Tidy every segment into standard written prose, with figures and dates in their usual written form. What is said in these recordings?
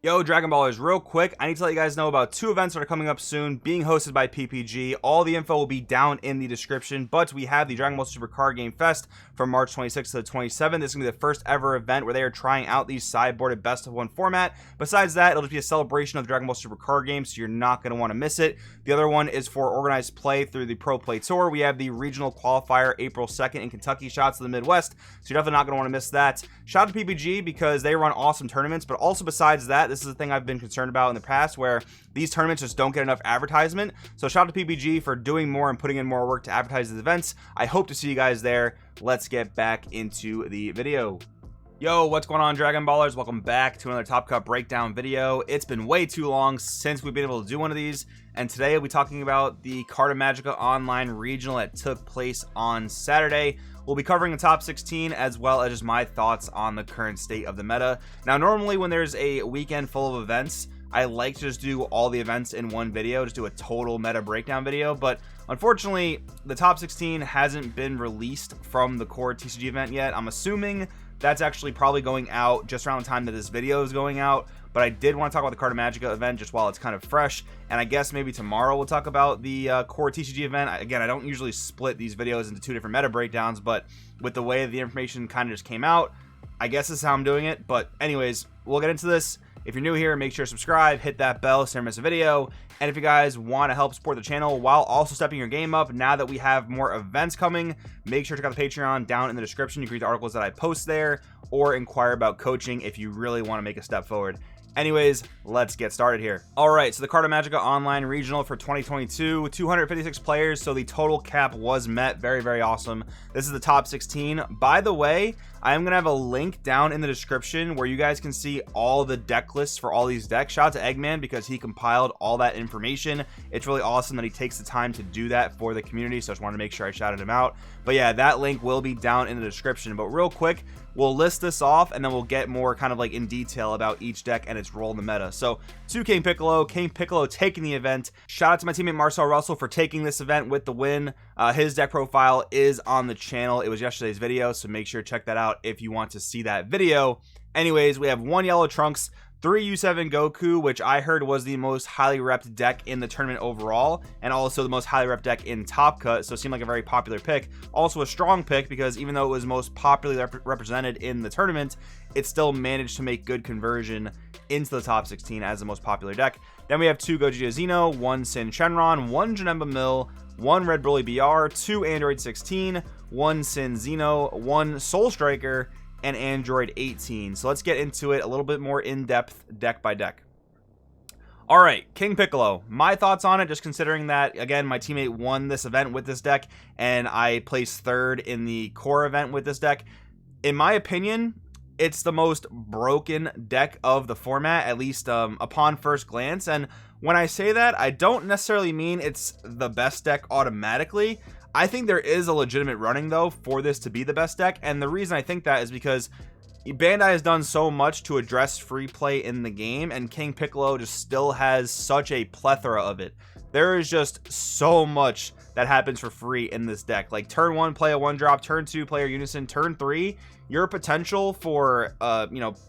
Yo, Dragon Ballers, real quick, I need to let you guys know about two events that are coming up soon, being hosted by PPG. All the info will be down in the description, but we have the Dragon Ball Super Card Game Fest from March 26th to the 27th. This is going to be the first ever event where they are trying out the sideboarded best of one format. Besides that, it'll just be a celebration of the Dragon Ball Super Card Game, so you're not going to want to miss it. The other one is for organized play through the Pro Play Tour. We have the regional qualifier April 2nd in Kentucky. Shout out to the Midwest, so you're definitely not going to want to miss that. Shout out to PPG because they run awesome tournaments, but also besides that, this is the thing I've been concerned about in the past where these tournaments just don't get enough advertisement. So shout out to PPG for doing more and putting in more work to advertise these events. I hope to see you guys there. Let's get back into the video. Yo, what's going on, Dragon Ballers? Welcome back to another Top Cut breakdown video. It's been way too long since we've been able to do one of these, and today we'll be talking about the Cartamagika Online Regional that took place on Saturday. We'll be covering the top 16 as well as just my thoughts on the current state of the meta. Now, normally when there's a weekend full of events, I like to just do all the events in one video, just do a total meta breakdown video, but unfortunately, the top 16 hasn't been released from the core TCG event yet. I'm assuming that's actually probably going out just around the time that this video is going out, but I did want to talk about the Cartamagika event just while it's kind of fresh, and I guess maybe tomorrow we'll talk about the core TCG event. Again, I don't usually split these videos into two different meta breakdowns, but with the way the information kind of just came out, I guess this is how I'm doing it. But anyways, we'll get into this. If you're new here, make sure to subscribe, hit that bell so you don't miss a video. And if you guys want to help support the channel while also stepping your game up, now that we have more events coming, make sure to check out the Patreon down in the description. You can read the articles that I post there or inquire about coaching if you really want to make a step forward. Anyways, let's get started here. All right, so the Cartamagika Online Regional for 2022, 256 players, so the total cap was met. Very, very awesome. This is the top 16. By the way, I am going to have a link down in the description where you guys can see all the deck lists for all these decks. Shout out to Eggman because he compiled all that information. It's really awesome that he takes the time to do that for the community, so I just wanted to make sure I shouted him out. But yeah, that link will be down in the description. But real quick, we'll list this off and then we'll get more kind of like in detail about each deck and its role in the meta. So to King Piccolo taking the event. Shout out to my teammate Marcel Russell for taking this event with the win. His deck profile is on the channel. It was yesterday's video, so make sure to check that out if you want to see that video. Anyways, we have 1 yellow Trunks, 3 U7 Goku, which I heard was the most highly repped deck in the tournament overall, and also the most highly repped deck in Top Cut, so it seemed like a very popular pick. Also a strong pick, because even though it was most popularly represented in the tournament, it still managed to make good conversion into the top 16 as the most popular deck. Then we have 2 Gogeta Xeno, 1 Sin Shenron, 1 Janemba Mill, 1 Red Broly BR, 2 Android 16, 1 Sin Xeno, 1 Soul Striker, and Android 18. So let's get into it a little bit more in depth, deck by deck. All right, King Piccolo. My thoughts on it, just considering that, again, my teammate won this event with this deck, and I placed 3rd in the core event with this deck. In my opinion, it's the most broken deck of the format, at least upon first glance. And when I say that, I don't necessarily mean it's the best deck automatically. I think there is a legitimate running, though, for this to be the best deck, and the reason I think that is because Bandai has done so much to address free play in the game, and King Piccolo just still has such a plethora of it. There is just so much that happens for free in this deck. Like, turn 1, play a 1-drop, turn 2, play a Unison, turn 3, your potential for,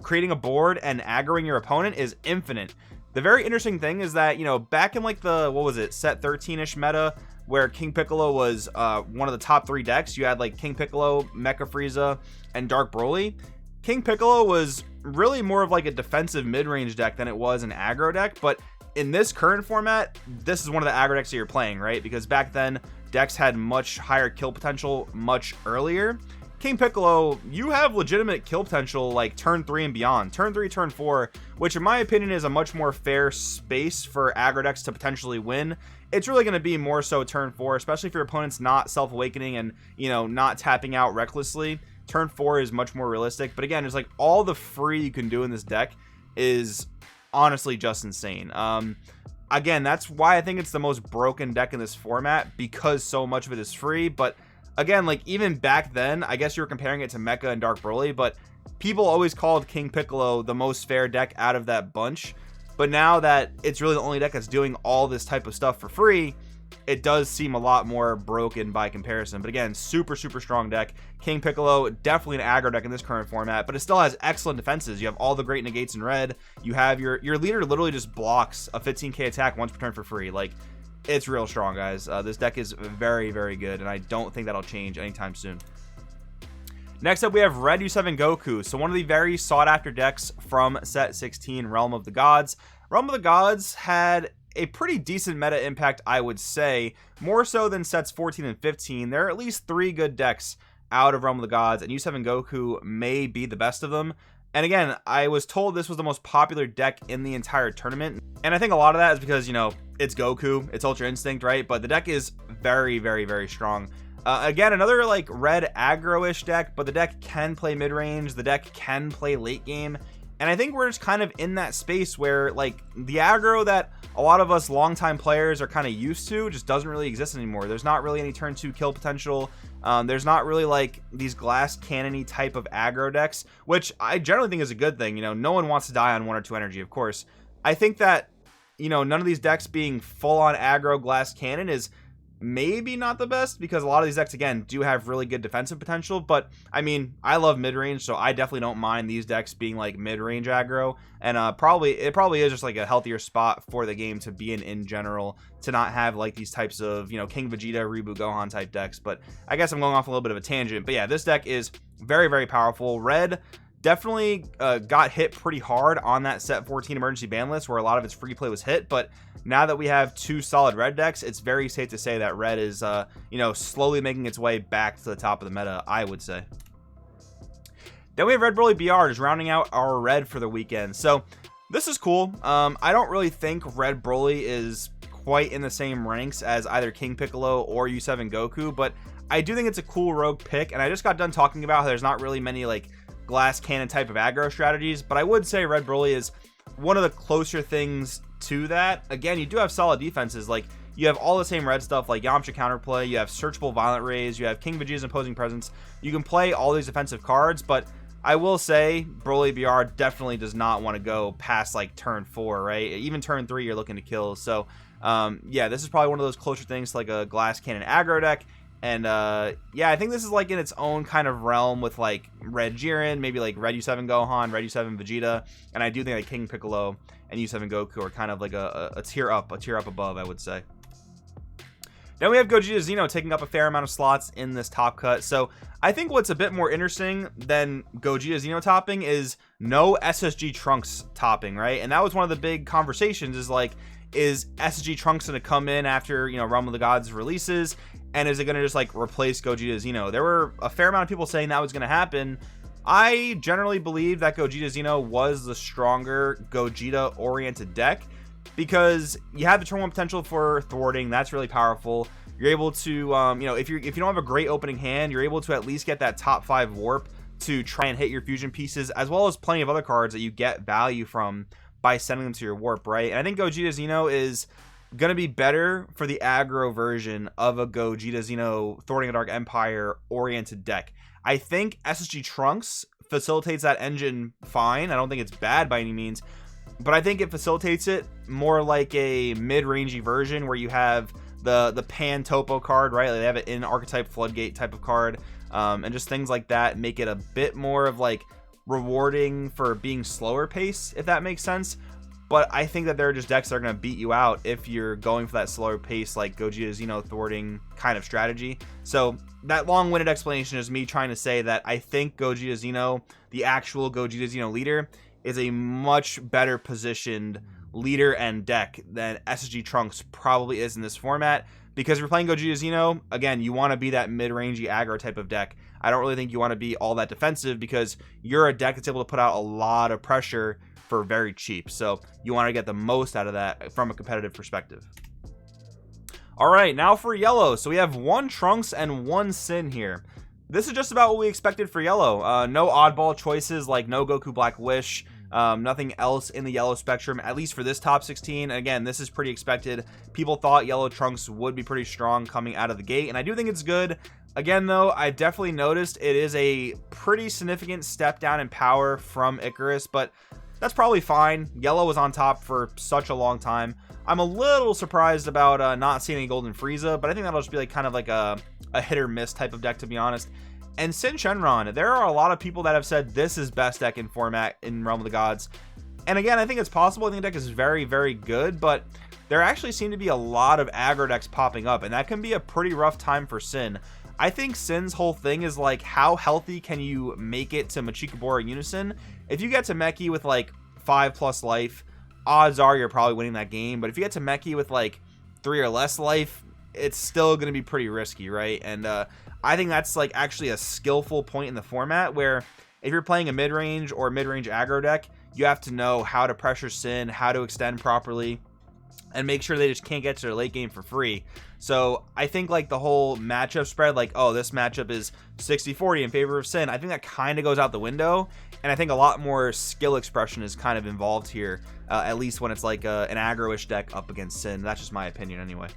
creating a board and aggroing your opponent is infinite. The very interesting thing is that, back in, like, the, what was it, set 13-ish meta, where King Piccolo was one of the top 3 decks. You had like King Piccolo, Mecha Frieza, and Dark Broly. King Piccolo was really more of like a defensive mid-range deck than it was an aggro deck, but in this current format, this is one of the aggro decks that you're playing, right? Because back then, decks had much higher kill potential much earlier. King Piccolo, you have legitimate kill potential like turn 3 and beyond. Turn 3, turn 4, which in my opinion is a much more fair space for aggro decks to potentially win. It's really going to be more so turn 4, especially if your opponent's not self-awakening and, not tapping out recklessly. Turn 4 is much more realistic. But again, it's like all the free you can do in this deck is honestly just insane. Again, that's why I think it's the most broken deck in this format, because so much of it is free. But again, like even back then, I guess you were comparing it to Mecha and Dark Broly, but people always called King Piccolo the most fair deck out of that bunch. But now that it's really the only deck that's doing all this type of stuff for free, it does seem a lot more broken by comparison. But again, super strong deck. King Piccolo, definitely an aggro deck in this current format, but it still has excellent defenses. You have all the great negates in red. You have your leader literally just blocks a 15k attack once per turn for free. Like, it's real strong, guys. This deck is very good, and I don't think that'll change anytime soon. Next up, we have Red U7 Goku. So one of the very sought after decks from set 16, Realm of the Gods. Realm of the Gods had a pretty decent meta impact, I would say, more so than sets 14 and 15. There are at least 3 good decks out of Realm of the Gods, and U7 Goku may be the best of them. And again, I was told this was the most popular deck in the entire tournament, and I think a lot of that is because, you know, it's Goku, it's Ultra Instinct, right? But the deck is very strong. Again, another like red aggro-ish deck, but the deck can play mid-range, the deck can play late game, and I think we're just kind of in that space where like the aggro that a lot of us longtime players are kind of used to just doesn't really exist anymore. There's not really any turn 2 kill potential. There's not really like these glass cannon-y type of aggro decks, which I generally think is a good thing. You know, no one wants to die on 1 or 2 energy, of course. I think that, you know, none of these decks being full on aggro glass cannon is maybe not the best, because a lot of these decks again do have really good defensive potential. But I mean, I love mid-range, so I definitely don't mind these decks being like mid-range aggro, and it probably is just like a healthier spot for the game to be in general, to not have like these types of, you know, King Vegeta, Reboot Gohan type decks. But I guess I'm going off a little bit of a tangent. But yeah, this deck is very powerful. Red definitely got hit pretty hard on that set 14 emergency ban list, where a lot of its free play was hit. But now that we have 2 solid red decks, it's very safe to say that red is you know, slowly making its way back to the top of the meta, I would say. Then we have Red Broly BR just rounding out our red for the weekend. So this is cool. I don't really think Red Broly is quite in the same ranks as either King Piccolo or U7 Goku, but I do think it's a cool rogue pick. And I just got done talking about how there's not really many like glass cannon type of aggro strategies, but I would say Red Broly is one of the closer things to that. Again, you do have solid defenses. Like, you have all the same red stuff like Yamcha counterplay, you have searchable Violent Rays, you have King Vegeta's imposing presence. You can play all these defensive cards, but I will say Broly BR definitely does not want to go past like turn 4, right? Even turn 3 you're looking to kill. So yeah, this is probably one of those closer things to like a glass cannon aggro deck. And yeah, I think this is like in its own kind of realm with like Red Jiren, maybe like Red U7 Gohan, Red U7 Vegeta, and I do think like King Piccolo and U7 Goku are kind of like a tier up above, I would say. Then we have Gogeta Xeno taking up a fair amount of slots in this top cut. So I think what's a bit more interesting than Gogeta Xeno topping is no SSG Trunks topping, right? And that was one of the big conversations, is like, is SSG Trunks going to come in after, you know, Realm of the Gods releases, and is it going to just like replace Gogeta Xeno? There were a fair amount of people saying that was going to happen. I generally believe that Gogeta Xeno was the stronger Gogeta oriented deck, because you have the turn 1 potential for thwarting. That's really powerful. You're able to you know, if you don't have a great opening hand, you're able to at least get that top 5 warp to try and hit your fusion pieces, as well as plenty of other cards that you get value from by sending them to your warp, right? And I think Gogeta Xeno is going to be better for the aggro version of a Gogeta Xeno Thwarting a Dark Empire oriented deck. I think SSG Trunks facilitates that engine fine. I don't think it's bad by any means, but I think it facilitates it more like a mid-rangey version where you have the Pan Topo card, right? Like they have it in archetype Floodgate type of card, and just things like that make it a bit more of like rewarding for being slower pace, if that makes sense. But I think that there are just decks that are going to beat you out if you're going for that slower pace, like Gogeta Xeno thwarting kind of strategy. So that long-winded explanation is me trying to say that I think Gogeta Xeno, the actual Gogeta Xeno leader, is a much better positioned leader and deck than SSG Trunks probably is in this format. Because if you're playing Gogeta Xeno, again, you want to be that mid-rangey aggro type of deck. I don't really think you want to be all that defensive, because you're a deck that's able to put out a lot of pressure for very cheap. So you want to get the most out of that from a competitive perspective. All right, now for yellow. So we have 1 Trunks and 1 Sin here. This is just about what we expected for yellow. No oddball choices like no Goku Black Wish. Nothing else in the yellow spectrum, at least for this top 16. Again, this is pretty expected. People thought yellow Trunks would be pretty strong coming out of the gate, and I do think it's good. Again, though, I've definitely noticed it is a pretty significant step down in power from Icarus, but that's probably fine. Yellow was on top for such a long time. I'm a little surprised about not seeing any Golden Frieza, but I think that'll just be like kind of like a hit or miss type of deck, to be honest. And Sin Shenron, there are a lot of people that have said this is best deck in format in Realm of the Gods. And again, I think it's possible. I think the deck is very, very good, but there actually seem to be a lot of aggro decks popping up, and that can be a pretty rough time for Sin. I think Sin's whole thing is like, how healthy can you make it to Machikabura Unison? If you get to Meki with like 5+ life, odds are you're probably winning that game. But if you get to Meki with like 3 or less life, it's still going to be pretty risky, right? And I think that's like actually a skillful point in the format where if you're playing a mid-range or mid-range aggro deck, you have to know how to pressure Sin, how to extend properly, and make sure they just can't get to their late game for free. So I think like the whole matchup spread, like, oh, this matchup is 60-40 in favor of Sin, I think that kind of goes out the window. And I think a lot more skill expression is kind of involved here, at least when it's like an aggro-ish deck up against Sin. That's just my opinion anyway.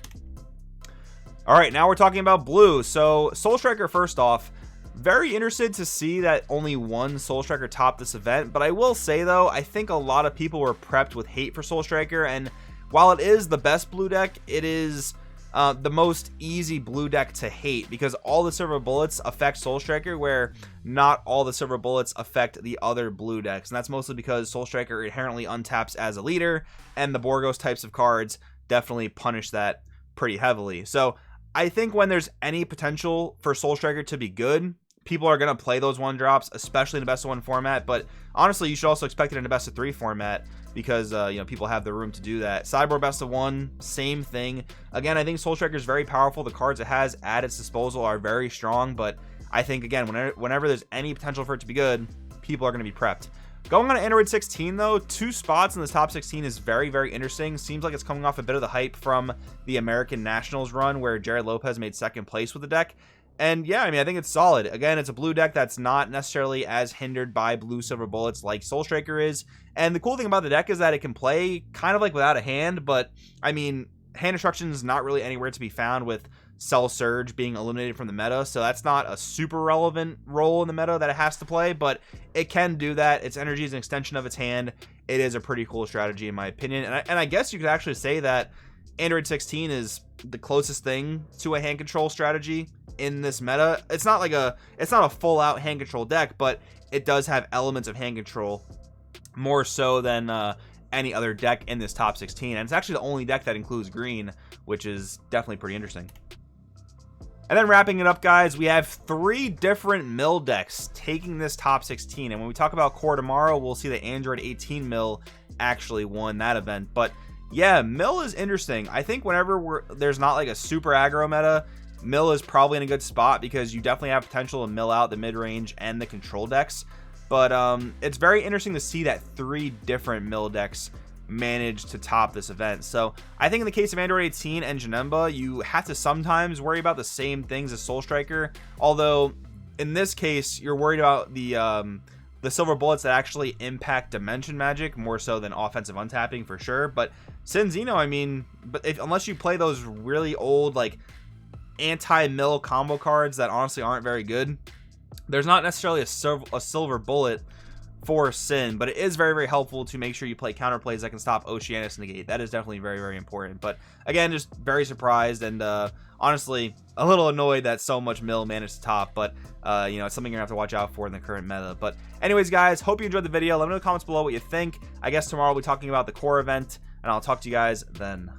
All right, now we're talking about blue. So Soul Striker, first off, very interested to see that only one Soul Striker topped this event. But I will say, though, I think a lot of people were prepped with hate for Soul Striker, and while it is the best blue deck, it is the most easy blue deck to hate because all the silver bullets affect Soul Striker, where not all the silver bullets affect the other blue decks. And that's mostly because Soul Striker inherently untaps as a leader, and the Borgos types of cards definitely punish that pretty heavily. So I think when there's any potential for Soul Striker to be good, people are going to play those 1-drops, especially in the best of 1 format. But honestly, you should also expect it in a best of 3 format, because you know, people have the room to do that. Sideboard best of 1, same thing. Again, I think Soul Striker is very powerful. The cards it has at its disposal are very strong, but I think, again, whenever there's any potential for it to be good, people are going to be prepped. Going on to Android 16, though, 2 spots in the top 16 is very, very interesting. Seems like it's coming off a bit of the hype from the American Nationals run, where Jared Lopez made 2nd place with the deck. And yeah, I mean, I think it's solid. Again, it's a blue deck that's not necessarily as hindered by blue silver bullets like Soul Striker is. And the cool thing about the deck is that it can play kind of like without a hand, but I mean, hand destruction is not really anywhere to be found with Cell Surge being eliminated from the meta. So that's not a super relevant role in the meta that it has to play, but it can do that. Its energy is an extension of its hand. It is a pretty cool strategy in my opinion. And I guess you could actually say that Android 16 is the closest thing to a hand control strategy in this meta. It's not a full out hand control deck, but it does have elements of hand control more so than any other deck in this top 16. And it's actually the only deck that includes green, which is definitely pretty interesting. And then wrapping it up, guys, we have 3 different mill decks taking this top 16. And when we talk about core tomorrow, we'll see the Android 18 mill actually won that event. But yeah, mill is interesting. I think whenever there's not like a super aggro meta, mill is probably in a good spot because you definitely have potential to mill out the mid-range and the control decks. But it's very interesting to see that 3 different mill decks managed to top this event. So I think in the case of Android 18 and Janemba, you have to sometimes worry about the same things as Soul Striker. Although in this case, you're worried about the silver bullets that actually impact dimension magic more so than offensive untapping for sure. But Sin Xeno, I mean, unless you play those really old like anti-mill combo cards that honestly aren't very good, there's not necessarily a silver bullet for Sin, but it is very, very helpful to make sure you play counterplays that can stop Oceanus Negate. That is definitely very, very important. But again, just very surprised and honestly a little annoyed that so much mill managed to top, but you know, it's something you're gonna have to watch out for in the current meta. But anyways, guys, hope you enjoyed the video. Let me know in the comments below what you think. I guess tomorrow we'll be talking about the core event, and I'll talk to you guys then.